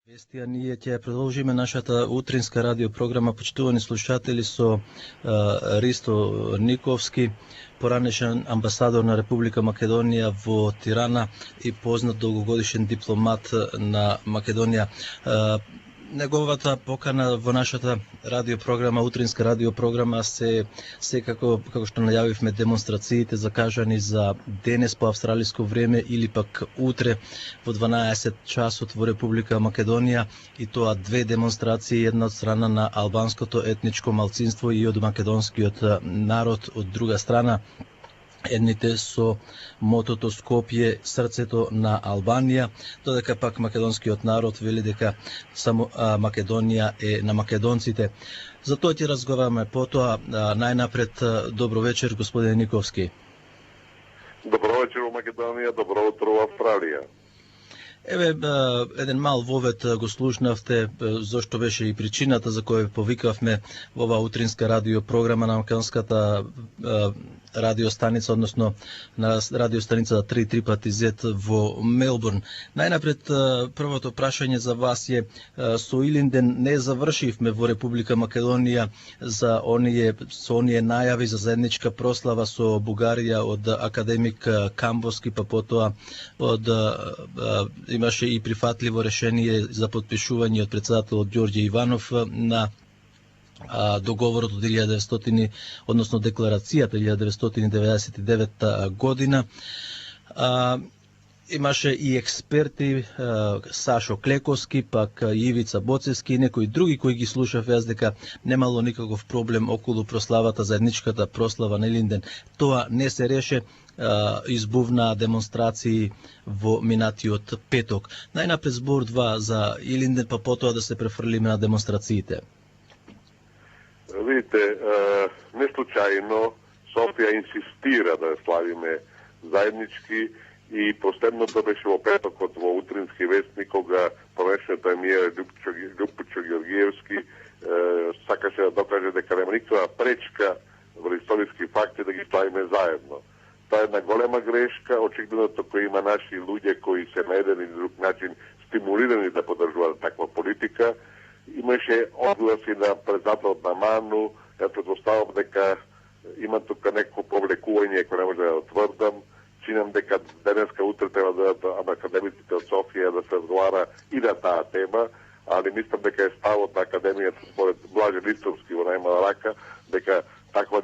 Вестија, ние ќе продолжиме нашата утринска радиопрограма, почитувани слушатели, со Ристо Никовски, поранешен амбасадор на Република Македонија во Тирана и познат долгогодишен дипломат на Македонија. Неговата покана во нашата радиопрограма, утринска радиопрограма, се како што најавивме, демонстрациите закажани за денес по австралиско време или пак утре во 12 часот во Република Македонија, и тоа две демонстрации, една од страна на албанското етничко малцинство и од македонскиот народ од друга страна. Едните со мотото Скопје, срцето на Албанија, додека пак македонскиот народ вели дека само Македонија е на македонците. За тоа ќе разговараме потоа. Најнапред, добро вечер, господин Никовски. Добро вечер во Македонија, добро утро во Австралија. Еве, еден мал вовет го слушнавте, зошто беше и причината за која повикавме во оваа утринска радиопрограма на македонската радиостаница, односно на радиостаница 3 пати Z во Мелбурн. Најнапред, првото прашање за вас е, со Илинден не завршивме во Република Македонија со оние најави за заедничка прослава со Бугарија од академик Камбоски, па потоа имаше и прифатливо решение за подпишување од председателот Ѓорѓе Иванов на договорот од 1900, односно декларацијата 1999 година. Имаше и експерти, Сашо Клековски, пак Ивица Боцевски и некои други кои ги слушав јас дека немало никаков проблем околу прославата, заедничката прослава на Илинден. Тоа не се реше, избувна демонстрации во минатиот петок. Најнапред збор 2 за Илинден, па потоа да се префрлиме на демонстрациите. Видите, не случајно Софија инсистира да славиме заеднички, и последното беше во петокот во Утрински вестник, кога помешниот премиер Љупчо Ѓоргиевски сакаше да докаже дека нема никаква пречка во историски факти да ги славиме заедно. Тоа е една голема грешка, очигледно кој има наши луѓе кои се на еден или друг начин стимулирани да поддржуваат таква политика. Имаше огласи на председателот на МАНУ, ја предпоставам дека има тука некој повлекување кој не може да отврдам. Чинам дека денеска утре треба да дадат академиците од Софија да се разговара и на таа тема, али мислам дека е ставот на академијата според Блаже Листовски во најмала рака, дека таква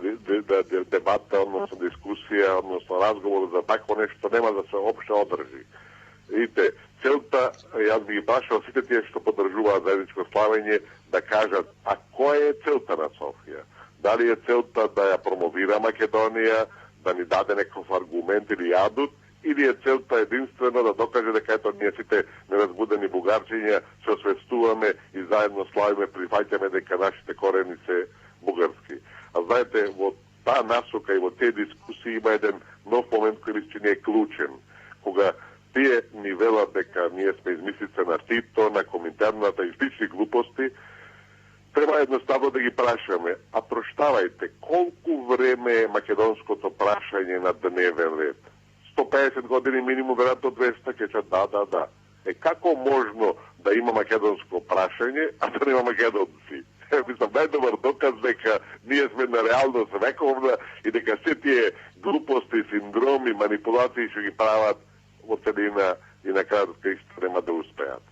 дебата, односно дискусија, односно разговор за такво нешто нема да се општо одржи. Видите, целта, јас би ги прашал сите тие што поддржуваат заедничко славење да кажат, а која е целта на Софија? Дали е целта да ја промовира Македонија, да ни даде некој аргумент или адут, или е целта единствено да докаже дека ето ние сите неразбудени бугарчиња се освестуваме и заедно славиме, прифаќаме дека нашите корени се бугарски. А знаете, во таа насока и во тие дискусии има еден нов момент кој ми се чини е клучен, кога тие ни велат дека ние сме измислица на Тито, на Коминтерната и слични глупости, треба едноставно да ги прашаме, а проштавајте, колку време е македонското прашање на дневен ред? 150 години минимум, веројатно 200, кечат да. Како можно да има македонско прашање, а да нема македонци? Мислам, најдобар доказ дека ние сме на реалност вековна и дека се тие глупости, синдроми, манипулации што ги прават во целина и на крајот крајшта нема да успеат.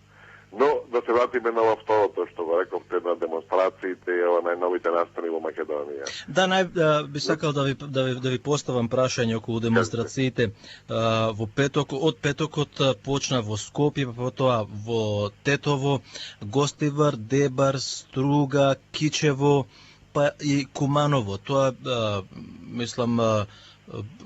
Но да се вратиме на второто што го рековте на демонстрациите и најновите настани во Македонија. Да, би сакал да ви поставам прашање околу демонстрациите. Во петок, од петокот почна во Скопје, потоа во Тетово, Гостивар, Дебар, Струга, Кичево, па и Куманово. Тоа мислам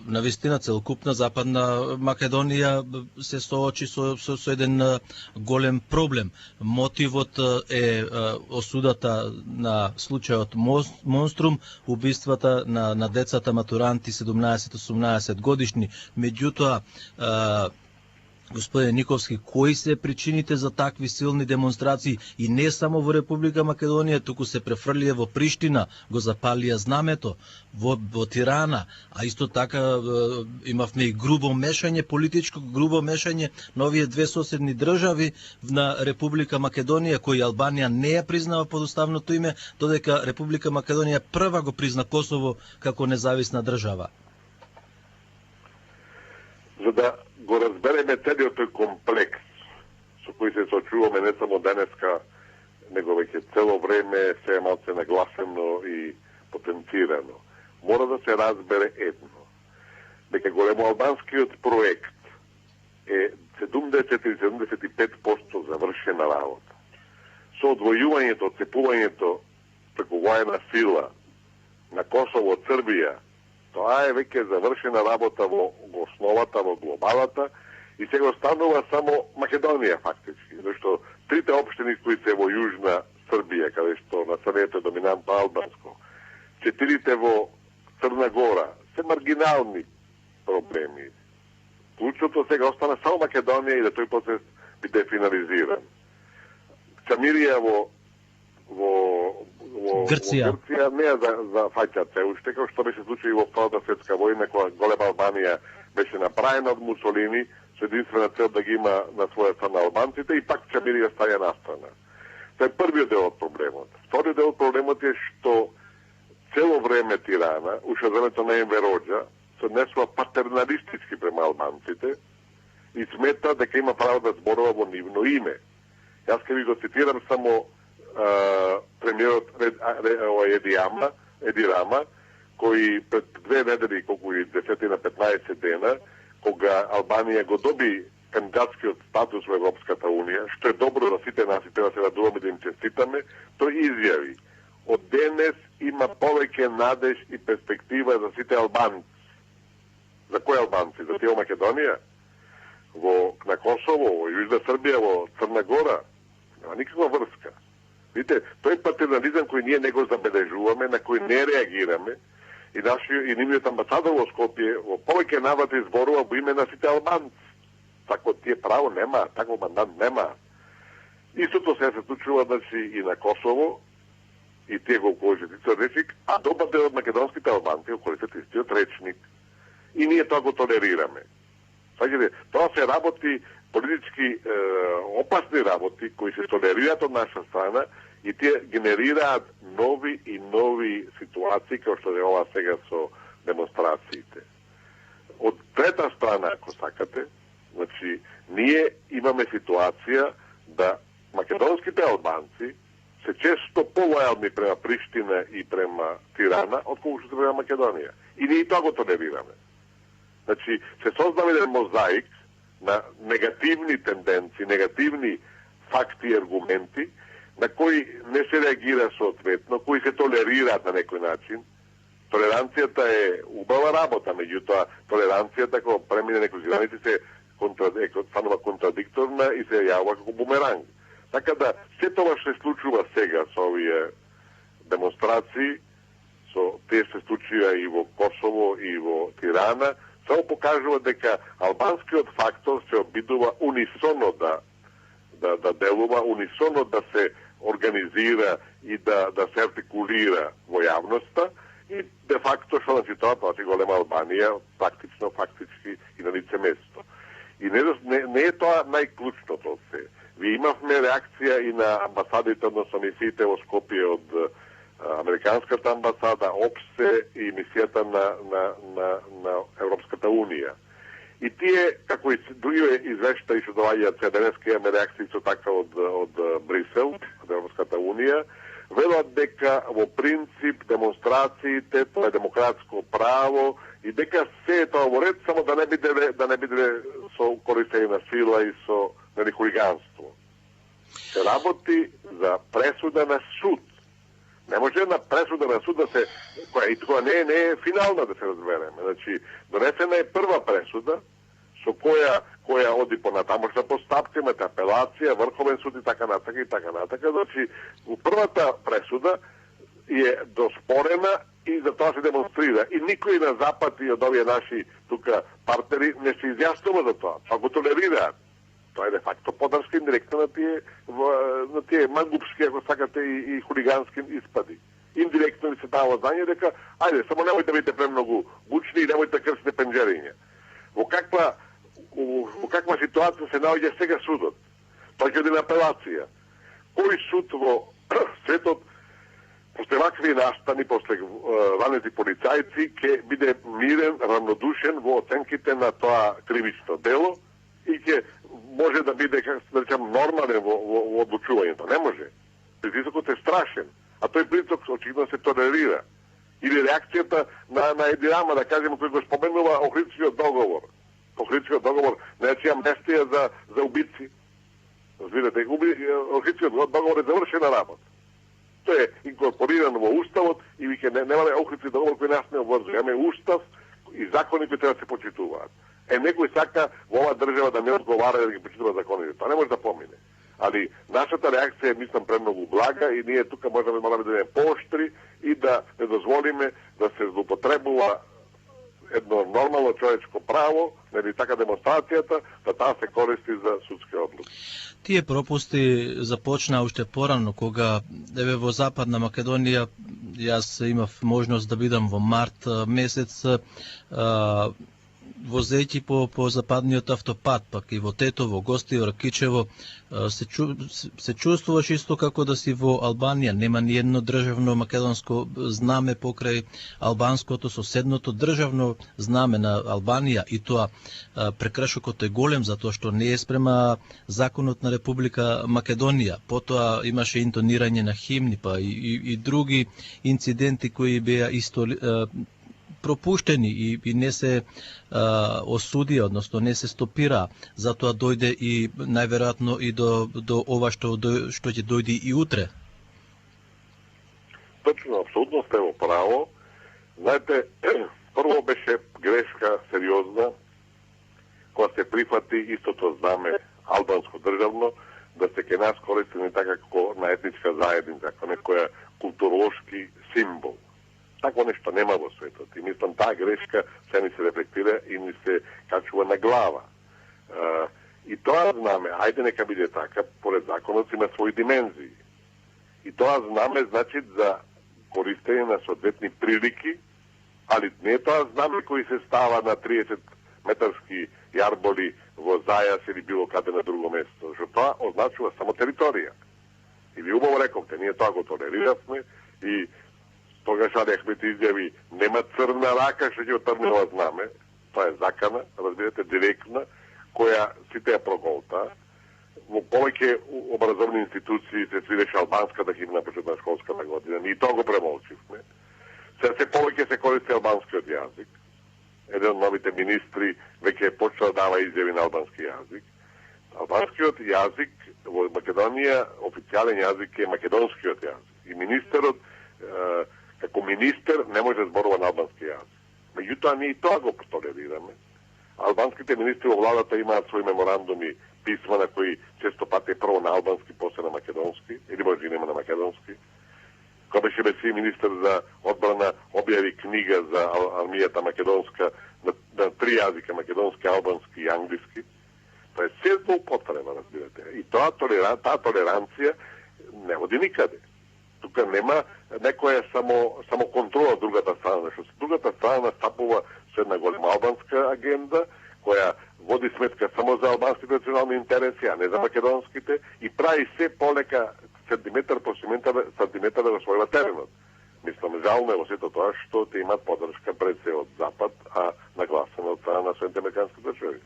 навистина целокупна Западна Македонија се соочи со еден голем проблем. Мотивот е осудата на случајот Монструм, убиствата на децата матуранти 17-18 годишни. Меѓутоа, Господине Никовски, кои се причините за такви силни демонстрации и не само во Република Македонија, туку се префрлија во Приштина, го запалија знамето, во Тирана, а исто така имавме и грубо мешање, политичко грубо мешање на овие две соседни држави на Република Македонија, кои Албанија не ја признава под уставното име, додека Република Македонија прва го призна Косово како независна држава. За да го разбереме целиот тој комплекс со кој се соочуваме не само денеска, него веќе цело време се е малце нагласено и потенцирано. Мора да се разбере едно, дека големоалбанскиот проект е 70-75% завршена работа. Со одвојувањето, отцепувањето преку воена сила на Косово од Србија, тоа е веќе завршена работа во основата, во глобалата, и сега останува само Македонија фактички, зашто трите општини кои се во Јужна Србија, каде што населението е доминантно албанско, 4 во Црна Гора, се маргинални проблеми. Клучното сега остана само Македонија и да тој процес биде финализиран. Чамирија во Грција не е за фаќате, уште како што беше случај во Втората светска војна, кога голема Албанија беше направена од Мусолини, со единствена цел да ги има на своја страна албанците, и пак Чамирија стаја настрана. Тоа е првиот дел од проблемот. Вториот дел од проблемот е што цело време Тирана, уште времето на Енвер Хоџа, се однесува патерналистички према албанците и смета дека има право да зборува во нивно име. Јас ке ви го цитирам само премиерот Еди Рама, кој пред 2 недели, колку и 10 на 15 дена, кога Албанија го доби кандидатскиот статус во Европската Унија, што е добро за сите нас и треба да се радуваме да им честитаме, тој изјави: од денес има повеќе надеж и перспектива за сите албанци. За кои албанци? За тие во Македонија? На Косово, во Јужна Србија, во Црна Гора? Нема никаква врска. Видите, тој патернализам кој ние не го забележуваме, на кој не реагираме, и нивниот амбасадор во Скопје во повеќе навати зборува во име на сите албанци. Тако тие право нема, таков мандат нема. Истото се случува, значи, и на Косово, и тие го користат истиот речник, а добар дел од македонските албанци го користат истиот речник. И ние тоа го толерираме. Тоа се работи, политички опасни работи, кои се толерираат од наша страна, и тие генерираат нови и нови ситуации, како што е ова сега со демонстрациите. Од трета страна, ако сакате, значи, ние имаме ситуација да македонските албанци се често полојални према Приштина и према Тирана, отколку што према Македонија. И ние тоа го толерираме. Значи, се создава еден мозаик на негативни тенденции, негативни факти и аргументи, на кои не се реагира соодветно, кои се толерираат на некој начин. Толеранцијата е убава работа, меѓутоа толеранцијата кога премине некои граници се станува контрадикторна и се јавува како бумеранг. Така да, се тоа што се случува сега со овие демонстрации, со те се случува и во Косово и во Тирана, само покажува дека албанскиот фактор се обидува унисоно да делува, унисоно да се организира и да се артикулира во јавноста, и де факто што значи тоа си голема Албанија, фактички и на лице место. И не е тоа најклучното од се. Ви имавме реакција и на амбасадите, односно мисиите во Скопје од Американската амбасада, ОПСЕ и мисијата на Европската Унија. И тие, како и други извештаи што доаѓаат сега денеска, имаме реакции со така од Брисел, од Европската Унија, велат дека во принцип демонстрациите тоа е демократско право и дека се е тоа во ред, само да не биде со користење на сила и со хулиганство. Се работи за пресуда на суд. Не може една пресуда на суд да се... И тоа не е финална, да се разбереме. Значи, донесена е прва пресуда, со која оди по натамошна постапка, имате апелација, Врховен суд и така натака и така натака. Значи, у првата пресуда е доспорена и за тоа се демонстрира. И никој на Запад и од овие наши тука партнери не се изјаснува за тоа. Па го толерираат. Тоа е де факто поддршка индиректно на тие мангупски, ако сакате, и хулигански испади. Индиректно ли се дава знање дека ајде, само немојте да бидете премногу бучни и немојте крсите пенџериња. Во каква ситуација се наоѓа сега судот? Тој ќе оди на апелација. Кој суд во светот после вакви настани, после ванети полицајци, ќе биде мирен, равнодушен во оценките на тоа кривично дело и ќе може да биде, како да речам, нормален во одлучувањето? Не може. Притисокот е страшен, а тој притисок очигледно се толерира. Или реакцијата на Еди Рама, да кажем, кој го споменува Охридскиот договор. Охридскиот договор, значи амнестија за убици. Разбирате, Охридскиот договор е завршена работа. Тој е инкорпориран во уставот и веќе немаме Охридски договор кој нас не обврзува. Имаме устав и закони кои треба да се почитуваат. Некој сака во оваа држава да не одговара да ги почитува законите. Тоа не може да помине. Али нашата реакција е, мислам, премногу блага и ние тука можеме да бидеме поштри и да не дозволиме да се злоупотребува едно нормално човечко право, нели така демонстрацијата, да таа се користи за судски одлуки. Тие пропусти започнаа уште порано, кога еве во Западна Македонија, јас имав можност да бидам во март месец, возејќи по западниот автопат, пак и во Тетово, Гостивар, Кичево, се чувствуваш исто како да си во Албанија. Нема ни едно државно македонско знаме покрај албанското соседното државно знаме на Албанија, и тоа прекршокот е голем затоа што не е спрема законот на Република Македонија. Потоа имаше интонирање на химни, па и други инциденти кои беа исто пропуштени и не се осудија, односно не се стопира. Затоа дојде и најверојатно и до ова што ќе дојде и утре. Точно, апсолутно сте во право. Знаете, прво беше грешка сериозна кога се прифати истото знаме албанско државно да се ке нас користени така како на етничка заедница, како некоја културолошки символ. Такво нешто нема во светот. И мислам, таа грешка се ни се рефлектира и ни се качува на глава. И тоа знаме, ајде нека биде така, поред законот има своји димензии. И тоа знаме значи за користење на соодветни прилики, али не тоа знаме кој се става на 30 метарски јарболи во Зајас или било каде на друго место, што тоа означува само територија. И ви убаво рековте, ние тоа го толериравме и тогаш Али Ахмет изјави нема црна рака што ќе отрне ова знаме. Тоа е закана, разбирате, директна, која сите ја проголта. Во повеќе образовни институции се свиреше албанската химна почет на школската година. Ние тоа го премолчивме. Се повеќе се користи албанскиот јазик. Еден од новите министри веќе почна да дава изјави на албански јазик. Албанскиот јазик во Македонија, официјален јазик е македонскиот јазик. И министерот како министер не може да зборува на албански јазик. Меѓутоа ние и тоа го толерираме. Албанските министри во владата имаат своји меморандуми, писма на кои често пати е прво на албански, после на македонски, или може и нема на македонски. Кога беше Беси министер за одбрана, објави книга за армијата македонска на 3 јазика, македонски, албански и англиски. Тоа е се злоупотреба, разбирате. И таа толеранција не води никаде. Тука нема некоја само контрола од другата страна, што другата страна настапува со една голема албанска агенда, која води сметка само за албанските национални интереси, а не за македонските, и прави се полека сантиметар по сантиметар да го својува теренот. Мислам, жално е во сето тоа што те имат поддршка пред се од Запад, а нагласена од страна на Соединените американски држави.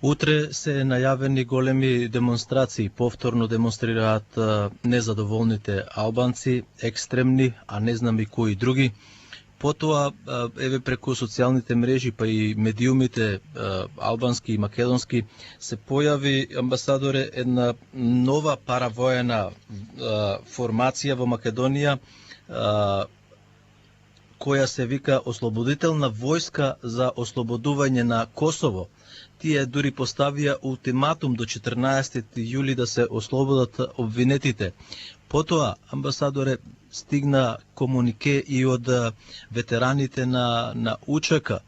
Утре се најавени големи демонстрации, повторно демонстрираат незадоволните албанци, екстремни, а не знам и кои други. Потоа, еве преку социјалните мрежи, па и медиумите, албански и македонски, се појави, амбасадоре, една нова паравоена формација во Македонија, која се вика Ослободителна војска за ослободување на Косово. Тие дури поставија ултиматум до 14 јули да се ослободат обвинетите. Потоа, амбасадоре, стигна комунике и од ветераните на УЧК,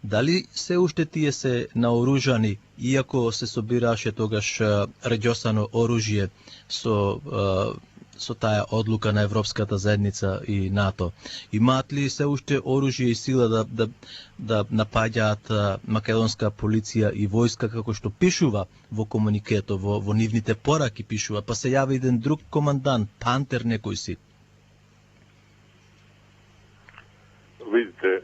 Дали се уште тие се наоружани, иако се собираше тогаш реѓосано оружје со таа одлука на Европската заедница и НАТО? Имаат ли се уште оружје и сила да напаѓаат македонска полиција и војска, како што пишува во комуникето, во нивните пораки пишува, па се јави еден друг командант, Пантер некој си? Видите,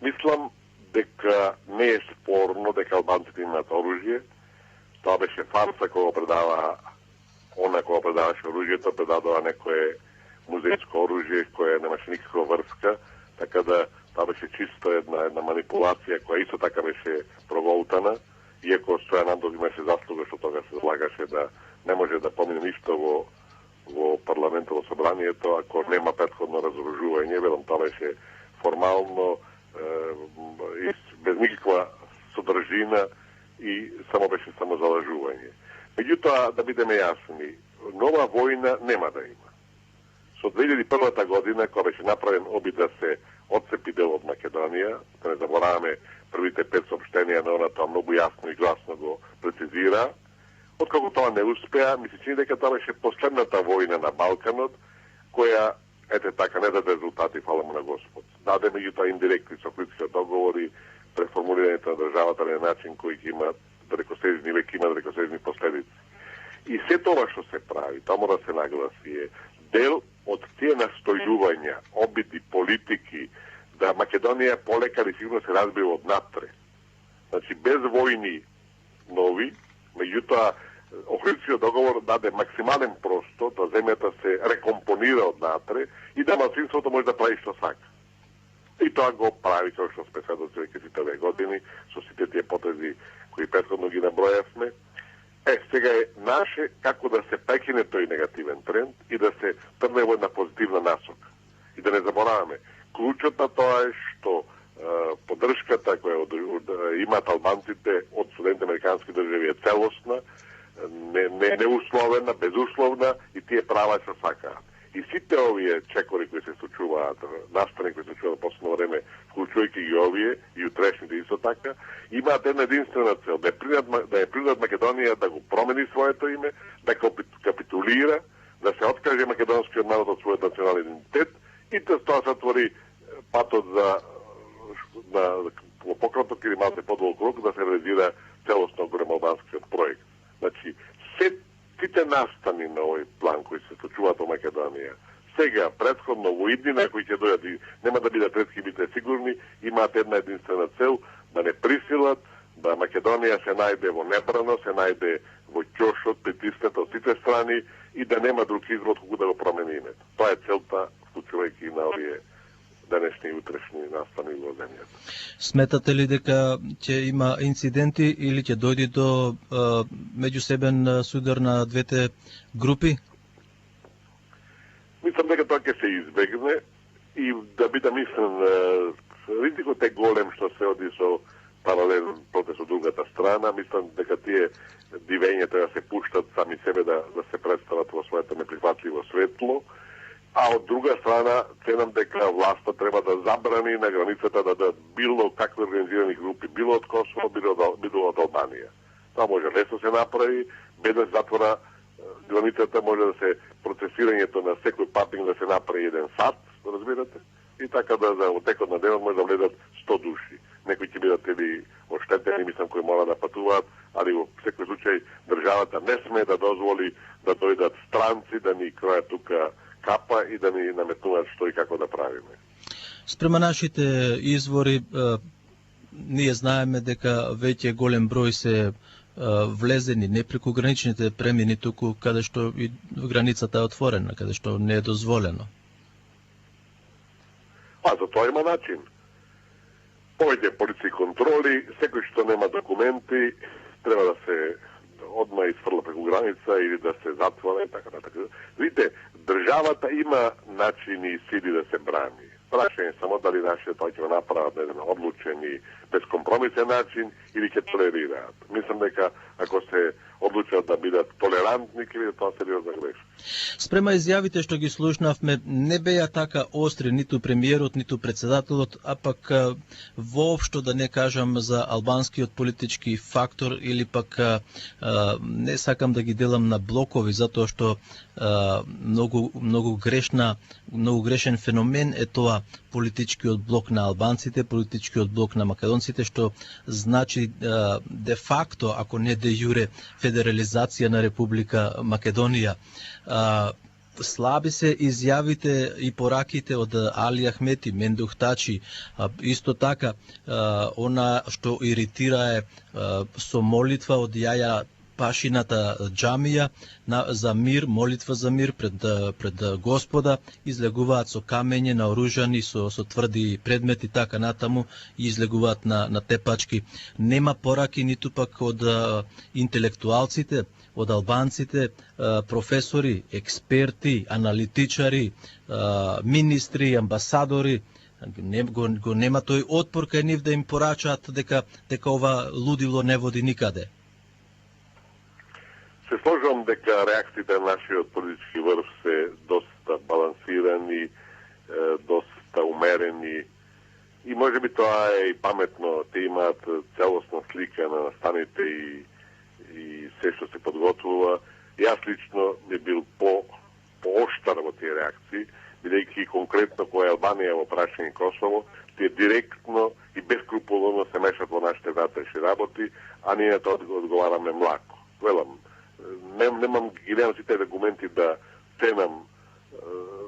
мислам дека не е спорно дека албанците имаат оружје. Тоа беше фарса кога предава кога предаваше оружјето, предадува некое музејско оружје кое немаше никаква врска, така да тоа беше чисто една манипулација која исто така беше проголтана, иако Стојан Андов имаше заслуга што тога се злагаше да не може да помине ништо во парламентово собранието ако нема претходно разоружување, велам тоа беше формално без никаква содржина и само беше самозалажување. Меѓутоа, да бидеме јасни, нова војна нема да има. Со 2001 година, кога беше направен обид да се отцепи дел од Македонија, да не забораваме првите 5 соопштенија на она, тоа многу јасно и гласно го прецизира. Откако тоа не успеа, ми се чини дека тоа беше последната војна на Балканот, која ете така не даде резултати, фала му на Господ. Даде меѓутоа индиректни соклици договори, преформулирањето на државата на начин кој ќе има далекосежни век има далекосежни последици. И се тоа што се прави, тоа мора да се нагласи е дел од тие настојувања, обиди, политики да Македонија полека или сигурно се разбива однатре. Значи без војни нови, меѓутоа Охридскиот договор даде максимален простор да земјата се рекомпонира однатре и да малцинството може да прави што сака. И тоа го прави, како што сме сведоци веќе сите овие години, со сите тие потези кои претходно ги набројавме. Сега е наше како да се прекине тој негативен тренд и да се трне во една позитивна насока. И да не забораваме, клучот на тоа е што поддршката која имаат албанците од Соединените американски држави е целосна, неусловена, безусловна и тие права се сакаат. И сите овие чекори кои се случуваат, настани кои се случуваат во последно време, вклучувајќи ги овие и утрешните исто така, имаат една единствена цел, да ја принудат Македонија да го промени своето име, да капитулира, да се откаже македонскиот народ од својот национален идентитет и да тоа се отвори патот за во пократок или малце подолг рок да се реализира целосно големоалбанскиот проект. Значи, сите настани на овој план кои се случуваат во Македонија, сега, предходно, во иднина, кои ќе дојдат и нема да бидат ретки, бидете сигурни, имаат една единствена цел, да не присилат, да Македонија се најде во небрано, се најде во ќошот, притиснета од сите страни и да нема друг избор колку да го промени името. Тоа е целта, вклучувајќи на овие денешни и утрешни настани во земјата. Сметате ли дека ќе има инциденти или ќе дојде до меѓусебен судар на двете групи? Мислам дека тоа ќе се избегне и да бидам искрен, ризикот е голем што се оди со паралелен протест од другата страна. Мислам дека тие дивења треба да се пуштат сами себе да се представат во своето неприфатливо светло. А од друга страна, ценам дека власта треба да забрани на границата да дадат било какви организирани групи, било од Косово, било од Албанија. Тоа може лесно се направи, без да се затвора границата, може да се процесирањето на секој патинг да се направи еден сат, разбирате, и така да за отекот на денот може да влезат 100 души. Некои ќе бидат или оштетени, мислам, кои мора да патуваат, али во секој случај државата не сме да дозволи да дојдат странци, да ни кројат тука капа и да ни наметнуваат што и како да правиме. Спрема нашите извори, ние знаеме дека веќе голем број се влезени не преку граничните премини, туку каде што и границата е отворена, каде што не е дозволено. За тоа има начин. Повеќе полиција контроли, секој што нема документи, треба да се одма изфрла преку граница или да се затвора и така натака. Видите, државата има начини и сили да се брани. Прашање само дали нашите тоа ќе го направат на еден одлучен и безкомпромисен начин или ќе толерираат. Мислам дека ако се одлучат да бидат толерантни, ќе биде тоа сериозна грешка. Спрема изјавите што ги слушнавме, не беа така остри ниту премиерот, ниту председателот, а пак воопшто да не кажам за албанскиот политички фактор или пак не сакам да ги делам на блокови, затоа што многу грешен феномен е тоа политичкиот блок на албанците, политичкиот блок на македонците, што значи де факто, ако не де јуре, федерализација на Република Македонија. Слаби се изјавите и пораките од Али Ахмети, Мендух Тачи, исто така она што иритира е со молитва од Јаја Пашината џамија за мир, молитва за мир пред Господа, излегуваат со камење наоружани со тврди предмети, така натаму, и излегуваат на тепачки. Нема пораки ниту пак од интелектуалците, од албанците, професори, експерти, аналитичари, министри, амбасадори, го нема тој отпор кај нив да им порачаат дека ова лудило не води никаде. Се сложувам дека реакциите на нашиот политички врв се доста балансирани, доста умерени и може би тоа е и паметно, те имаат целосна слика на настаните и се што се подготвува. Јас лично би бил пооштар во тие реакции, бидејќи конкретно која Албанија во прашање Косово, тие директно и бескрупулозно се мешат во нашите внатрешни работи, а ние тоа одговараме млако. Велам, немам сите аргументи да ценам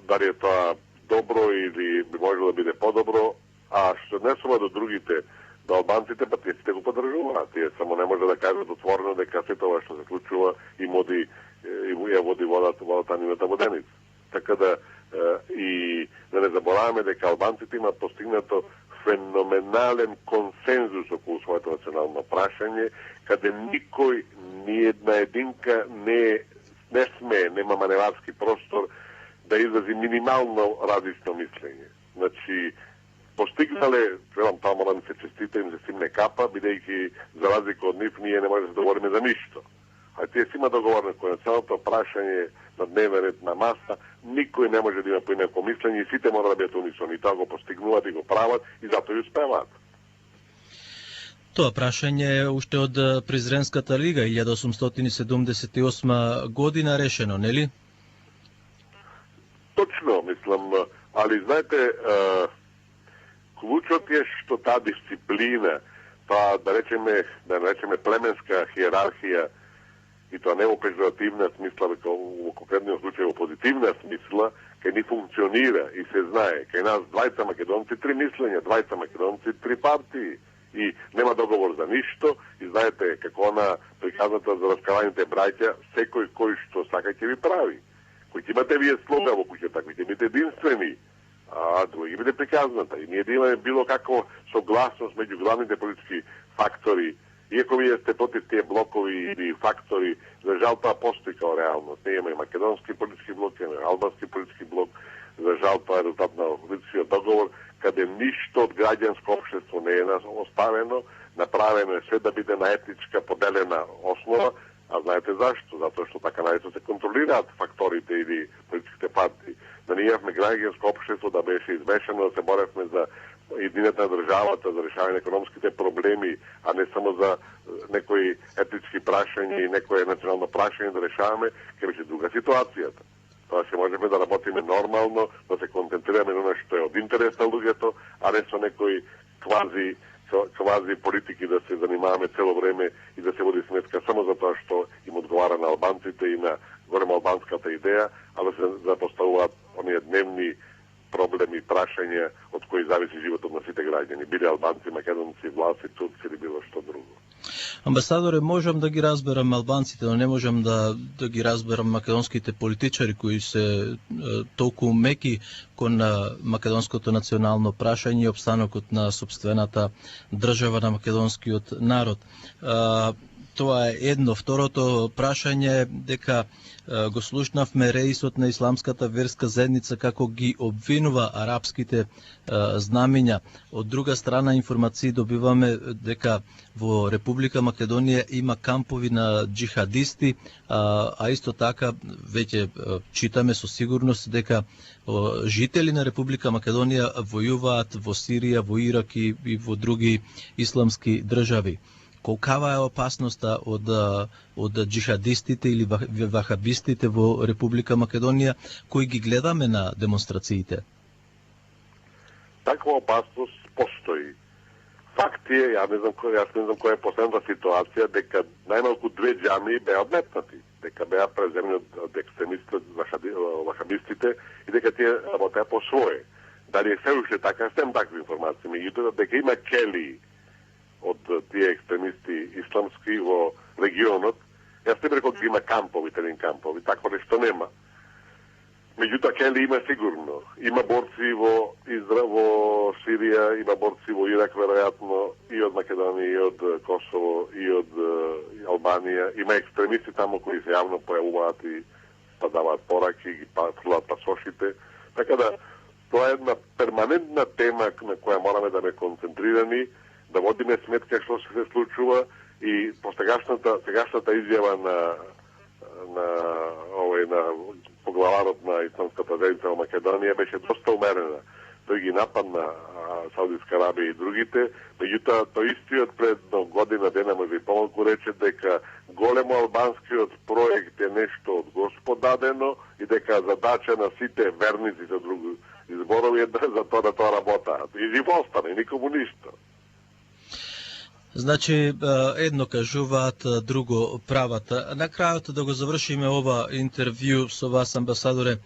дали е тоа добро или би можело да биде подобро, а што однесува до другите, до албанците, па тие сите го поддржуваат. Тие само не може да кажат отворено дека се тоа што се случува и води водата нивната воденица. Така да и да не забораваме дека албанците имаат постигнато феноменален консензус околу своето национално прашање, каде никој, ни една единка не нема маневарски простор да изрази минимално различно мислење. Значи, постигнале, тоа мора да се честита, им се симне капа, бидејќи за разлика од нив ние не може да договориме за ништо. А тие си има договорено кој националното прашање на дневен ред на маса, никој не може да има поинако мислење и сите мора да бидат унисони. Тоа го постигнуваат и го прават и затоа и успеваат. Тоа прашање е уште од Презренската лига 1878 година решено, нели? Точно, мислам, али знаете, клучот е што таа дисциплина, тоа да речеме племенска хиерархија, и тоа не во пежоративна смисла, веќе во конкретниот случај во позитивна смисла, кај ни функционира и се знае. Кај нас двајца македонци, три мислења, двајца македонци, три партии. И нема договор за ништо, и знаете како она приказната за раскаваните браќа, секој кој што сака ќе ви прави. Кој ќе имате вие слога во куќата, кој ќе бидете единствени, а други биде приказната. И ние да имаме било како согласност меѓу главните политички фактори. Иако вие сте против тие блокови или фактори, за жал тоа постои као реалност. Не имаме македонски политички блок, имаме албански политички блок, за жал тоа е резултат на политичкиот договор, каде ништо од граѓанско општество не е оставено, направено е се да биде на етничка поделена основа, а знаете зашто? Затоа што така најчесто се контролираат факторите или политичките партии. Да ние имавме граѓанско општество да беше измешано, да се боревме за едината на државата, за решавање на економските проблеми, а не само за некои етнички прашања и некое национално прашање да решаваме, ќе беше друга ситуацијата. Тоа ќе можеме да работиме нормално, да се концентрираме на што е од интерес на луѓето, а не со некои квази политики да се занимаваме цело време и да се води сметка само за тоа што им одговара на албанците и на горем албанската идеја, а да се запоставуваат оние дневни проблеми, прашања од кои зависи животот на сите граѓани, биле албанци, македонци, власти, турци или било што друго. Амбасадоре, можам да ги разберам албанците, но не можам да ги разберам македонските политичари кои се толку меки кон македонското национално прашање и обстанокот на сопствената држава на македонскиот народ. Тоа е едно. Второто прашање е дека го слушнавме реисот на исламската верска заедница како ги обвинува арапските знамиња. Од друга страна информации добиваме дека во Република Македонија има кампови на джихадисти, а исто така веќе читаме со сигурност дека жители на Република Македонија војуваат во Сирија, во Ирак и во други исламски држави. Колкава е опасноста од джихадистите или вахабистите во Република Македонија кои ги гледаме на демонстрациите? Таква опасност постои. Факт е, јас не знам која е последната ситуација, дека најмалку 2 џамии беа одметнати, дека беа преземени од екстремистите, вахабистите и дека тие работеа по свое. Дали е се уште така, стем такви информации, меѓутоа дека има келии од тие екстремисти исламски во регионот. Јас не рекол дека има кампови, терен кампови, такво нешто нема. Меѓутоа кели има сигурно. Има борци во Сирија, има борци во Ирак веројатно и од Македонија, и од Косово, и од Албанија. Има екстремисти таму кои се јавно појавуваат и даваат пораки, ги фрлаат пасошите. Така да тоа е една перманентна тема на која мораме да ме концентрирани, да водиме сметка што се случува и по сегашната изјава на поглаварот на исламската заедница во Македонија беше доста умерена. Тој ги нападна Саудитска Арабија и другите, меѓутоа тој истиот пред година дена може и помалку рече дека големо албанскиот проект е нешто од Господ дадено и дека задача на сите верници за други изборови е за тоа да тоа работаат. И живо остане, никому ништо. Значи, едно кажуваат, друго прават. На крајот да го завршиме ова интервју со вас, амбасадоре.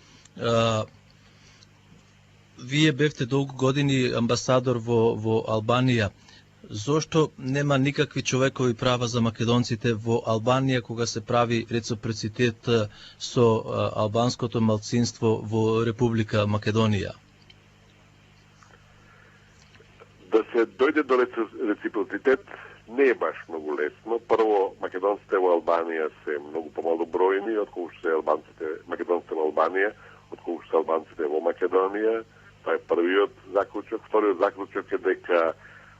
Вие бевте долго години амбасадор во Албанија. Зошто нема никакви човекови права за македонците во Албанија кога се прави реципроцитет со албанското малцинство во Република Македонија? Да се дојде до реципроцитет не е баш многу лесно. Прво, македонците во Албанија се многу помалу бројни, отколку се македонците во Албанија, отколку се албанците во Македонија. Тоа е првиот заклучок. Вториот заклучок е дека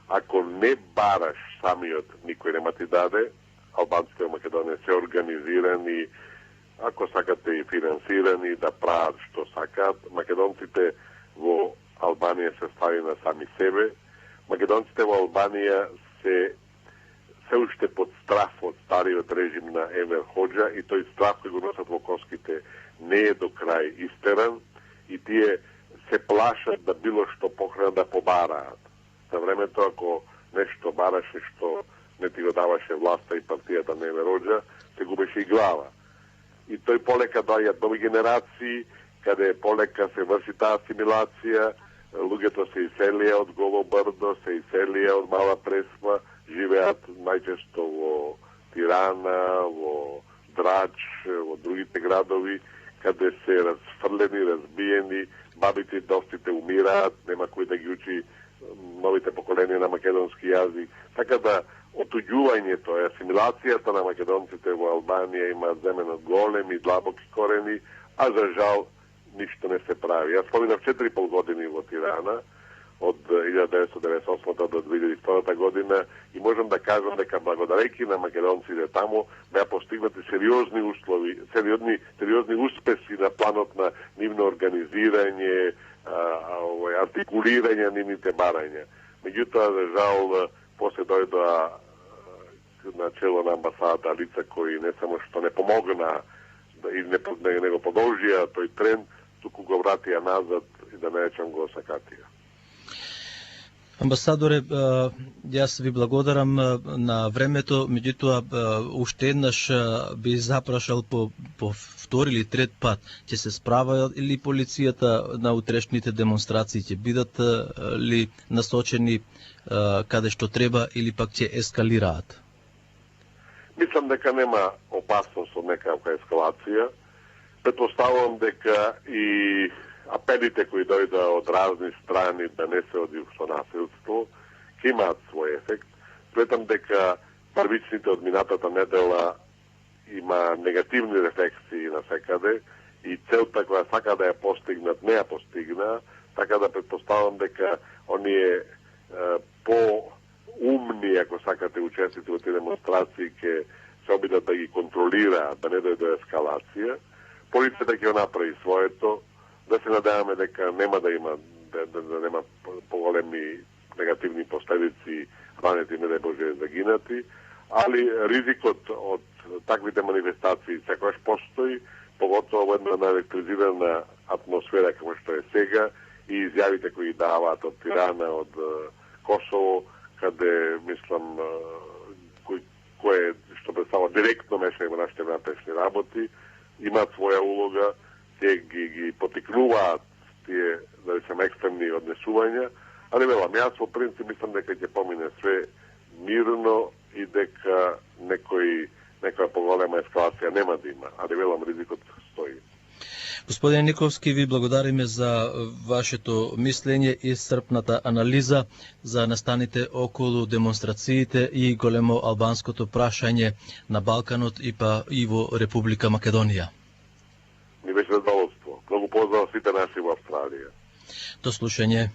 ако не бараш самиот, никој нема ти даде. Албанците во Македонија се организирани, ако сакате и финансирани, да прават што сакаат. Македонците во Албанија се стави на сами себе. Македонците во Албанија се уште под страф од стариот режим на Енвер Хоџа и тој страф кој го носат во коските не е до крај истеран и тие се плашат да било што покрена да побараат. За времето ако нешто бараше што не ти го даваше власта и партијата на Енвер Хоџа, се губеше и глава. И тој полека доаѓаат нови генерации, каде полека се врши таа асимилација, луѓето се иселија од Голо Брдо, се иселија од Мала Пресма, живеат најчесто во Тирана, во Драч, во другите градови, каде се разфрлени, разбиени, бабите и достите умираат, нема кој да ги учи новите поколенија на македонски јазик. Така да отуѓувањето и асимилацијата на македонците во Албанија има земено големи, длабоки корени, а за жал ништо не се прави. Јас поминав 4,5 години во Тирана, од 1998 до 2002 година и можам да кажам дека благодарејќи на македонците таму беа постигнати сериозни услови, сериозни успеси на планот на нивно организирање, артикулирање нивните барања. Меѓутоа, за жал, после дојдоа на чело на амбасадата лица кои не само што не помогна и не го продолжија тој тренд, туку го вратија назад и да не речам го сакатија. Амбасадоре, јас ви благодарам на времето, меѓутоа уште еднаш би запрашал по втори или трет пат, ќе се справа или полицијата на утрешните демонстрации, ќе бидат ли насочени каде што треба или пак ќе ескалираат? Мислам дека нема опасност од некаква ескалација. Предпоставувам дека и апелите кои дојда од разни страни да не се оди со насилство, ќе имаат свој ефект. Сметам дека првичните од минатата недела има негативни рефлексии на секаде и целта која сака да ја постигнат, не ја постигна, така да предпоставам дека оние по-умни, ако сакате, учесници во тие демонстрации ќе се обидат да ги контролираат, да не дојде до ескалација. Полицијата ќе направи своето, да се надеваме дека нема да има да нема поголеми негативни последици, ранети, не дај Боже, загинати, али ризикот од таквите манифестации секогаш постои, поготово во една наелектризирана атмосфера како што е сега и изјавите кои даваат од Тирана, од Косово, каде, мислам, кое што представува директно мешање во нашите внатрешни работи, имаат своја улога, те ги потикнуваат тие, да речем, екстремни однесувања, али велам, јас во принцип мислам дека ќе помине све мирно и дека некоја поголема ескалација нема да има, али велам, ризикот стои. Господин Никовски, ви благодариме за вашето мислење и стрпната анализа за настаните околу демонстрациите и големо албанското прашање на Балканот и во Република Македонија. Ми беше задоволство. Многу поздрав сите наши во Австралија. До слушање.